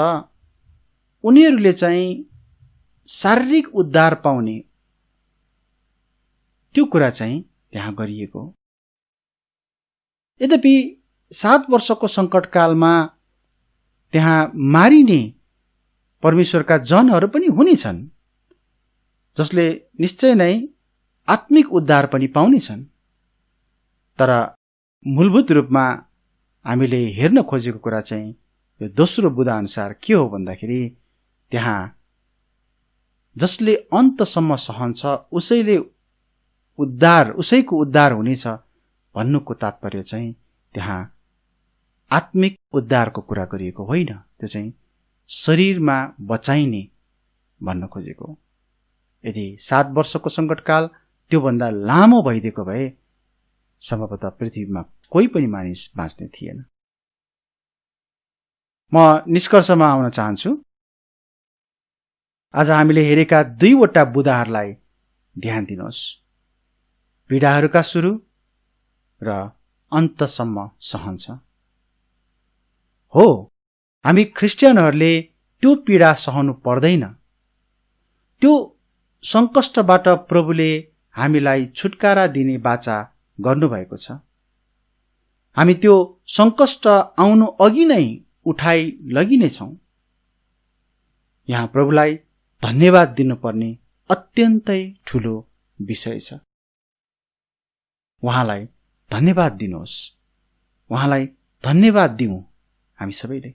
उनीहरूले चाहिँ शारीरिक उद्धार पाउने त्यो कुरा चाहिँ त्यहाँ गरिएको हो। यद्यपि 7 वर्षको संकटकालमा त्यहाँ मारिने परमेश्वरका जनहरू पनि हुनेछन् जसले निश्चय नै आत्मिक उद्धार पनि पाउनेछन्। तर मूलभूत रूपमा हामीले हेर्न खोजेको कुरा चाहिँ यो दोस्रो बुँदा अनुसार के हो भन्दाखेरि त्यहाँ जसले अन्तसम्म सहन्छ उसैको उद्धार हुनेछ भन्नुको तात्पर्य चाहिँ त्यहाँ आत्मिक उद्धारको कुरा गरिएको होइन, त्यो चाहिँ शरीरमा बचाइने भन्न खोजेको। यदि 7 वर्षको संकटकाल त्योभन्दा लामो भइदिएको भए सम्भवतः पृथ्वीमा कोही पनि मानिस बाँच्ने थिएन। म निष्कर्षमा आउन चाहन्छु। आज हामीले हेरेका 2वटा बुँदाहरूलाई ध्यान दिनुहोस्। पीडाहरूका सुरु र अन्तसम्म सहन्छ। हो, हामी क्रिस्चियनहरूले त्यो पीडा सहनु पर्दैन। त्यो संकष्टबाट प्रभुले हामीलाई छुटकारा दिने वाचा गर्नुभएको छ। हामी त्यो संकष्ट आउनु अघि नै उठाइ लगिनेछौं। यहाँ प्रभुलाई धन्यवाद दिनुपर्ने अत्यन्तै ठूलो विषय छ। उहाँलाई धन्यवाद दिनुहोस्, उहाँलाई धन्यवाद दिउँ हामी सबैले।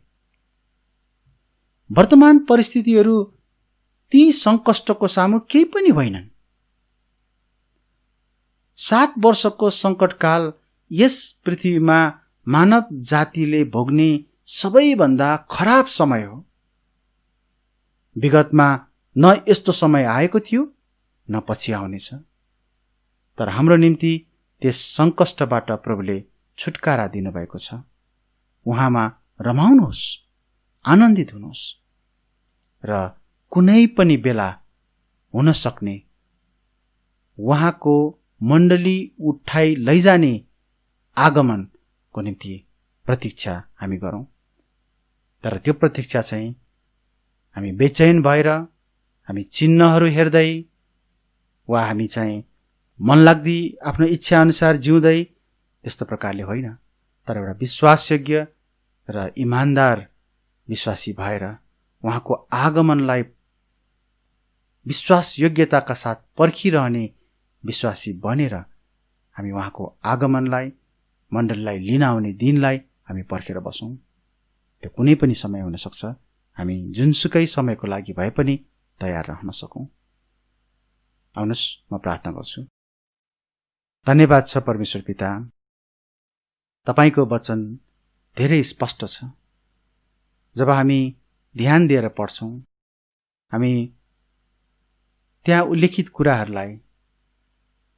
वर्तमान परिस्थितिहरू ती संकष्टको सामु केही पनि होइनन्। 7 वर्षको संकटकाल यस पृथ्वीमा मानव जातिले भोग्ने सबैभन्दा खराब समय हो। विगतमा न यस्तो समय आएको थियो न पछि आउनेछ। तर हाम्रो निम्ति त्यस संकष्टबाट प्रभुले छुटकारा दिनुभएको छ। उहाँमा रमाउनुहोस्, आनन्दित हुनुहोस् र कुनै पनि बेला हुन सक्ने उहाँको मण्डली उठाइ लैजाने आगमनको निम्ति प्रतीक्षा हामी गरौं। तर त्यो प्रतीक्षा चाहिँ हामी बेचैन भएर, हामी चिन्हहरू हेर्दै वा हामी चाहिँ मनलाग्दी आफ्नो इच्छा अनुसार जिउँदै त्यस्तो प्रकारले होइन, तर एउटा विश्वासयोग्य र इमानदार विश्वासी भएर उहाँको आगमनलाई विश्वासयोग्यताका साथ पर्खिरहने विश्वासी बनेर हामी उहाँको आगमनलाई, मण्डलीलाई लिन आउने दिनलाई हामी पर्खेर बसौं। त्यो कुनै पनि समय हुन सक्छ। हामी जुनसुकै समयको लागि भए पनि तयार रहन सकौं। आउनुहोस् म प्रार्थना गर्छु। धन्यवाद छ परमेश्वर पिता, तपाईको वचन धेरै स्पष्ट छ। जब हामी ध्यान दिएर पढ्छौं हामी त्यहाँ उल्लेखित कुराहरूलाई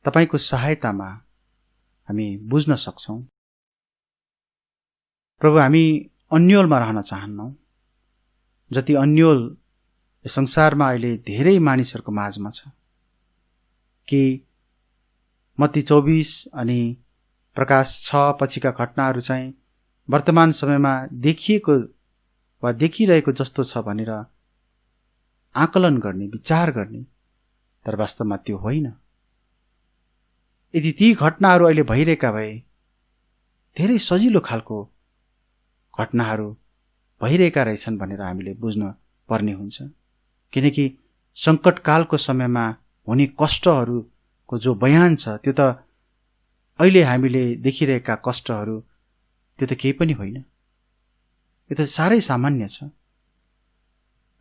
तपाईको सहायतामा हामी बुझ्न सक्छौं। प्रभु, हामी अन्योलमा रहन चाहन्नौ। जति अन्योल यो संसारमा अहिले धेरै मानिसहरूको माझमा छ। कि मत्ती 24 अनि प्रकाश 6 पछिका घटनाहरू चाहिँ वर्तमान समयमा देखिएको वा देखिरहेको जस्तो छ भनेर आकलन गर्ने, विचार गर्ने, तर वास्तवमा त्यो होइन। यदि ती घटनाहरू अहिले भइरहेका भए धेरै सजिलो खालको घटनाहरू भइरहेका रहेछन् भनेर हामीले बुझ्न पर्ने हुन्छ। किनकि सङ्कटकालको समयमा हुने कष्टहरूको जो बयान छ त्यो त अहिले हामीले देखिरहेका कष्टहरू त्यो त केही पनि होइन। यो त साह्रै सामान्य छ।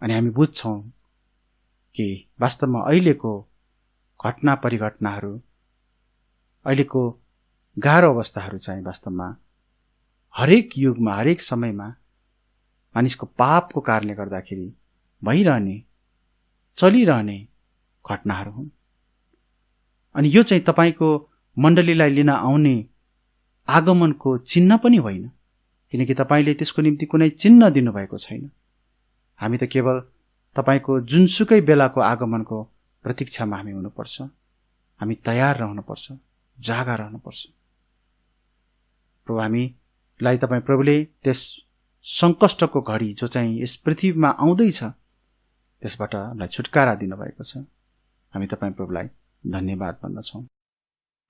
अनि हामी बुझ्छौँ कि वास्तवमा अहिलेको घटना परिघटनाहरू, अहिलेको गाह्रो अवस्थाहरू चाहिँ वास्तवमा हरेक युगमा, हरेक समयमा मानिसको पापको कारणले गर्दाखेरि भइरहने, चलिरहने घटनाहरू हुन्। अनि यो चाहिँ तपाईँको मण्डलीलाई लिन आउने आगमनको चिन्ह पनि होइन, किनकि तपाईँले त्यसको निम्ति कुनै चिन्ह दिनुभएको छैन। हामी त केवल तपाईँको जुनसुकै बेलाको आगमनको प्रतीक्षामा हामी हुनुपर्छ। हामी तयार रहनुपर्छ, जागा रहनुपर्छ। प्रभु, हामीलाई तपाईँ प्रभुले त्यस सङ्कष्टको घडी जो चाहिँ यस पृथ्वीमा आउँदैछ त्यसबाट हामीलाई छुटकारा दिनुभएको छ। हामी तपाईँ प्रभुलाई धन्यवाद भन्दछौँ।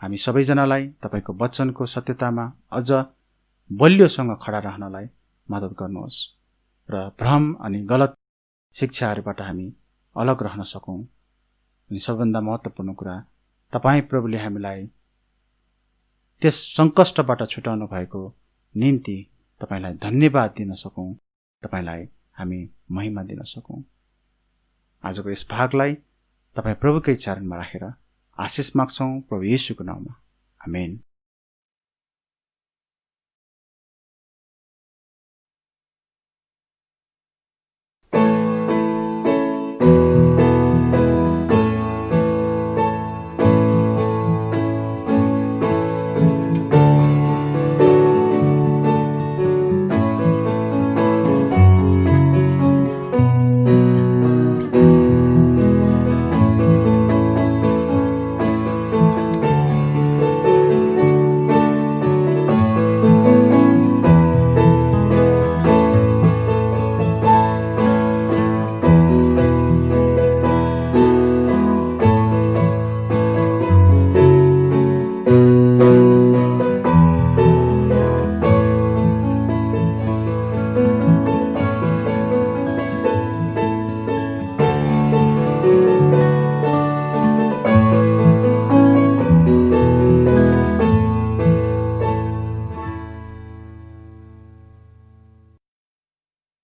हामी सबैजनालाई तपाईँको वचनको सत्यतामा अझ बलियोसँग खडा रहनलाई मद्दत गर्नुहोस् र भ्रम अनि गलत शिक्षाहरूबाट हामी अलग रहन सकौँ। अनि सबभन्दा महत्त्वपूर्ण कुरा, तपाईँ प्रभुले हामीलाई त्यस सङ्कष्टबाट छुटाउनु भएको निम्ति तपाईँलाई धन्यवाद दिन सकौँ, तपाईँलाई हामी महिमा दिन सकौँ। आजको यस भागलाई तपाईँ प्रभुकै चरणमा राखेर आशिष माग्छौँ प्रभु येशूको नाममा। आमेन।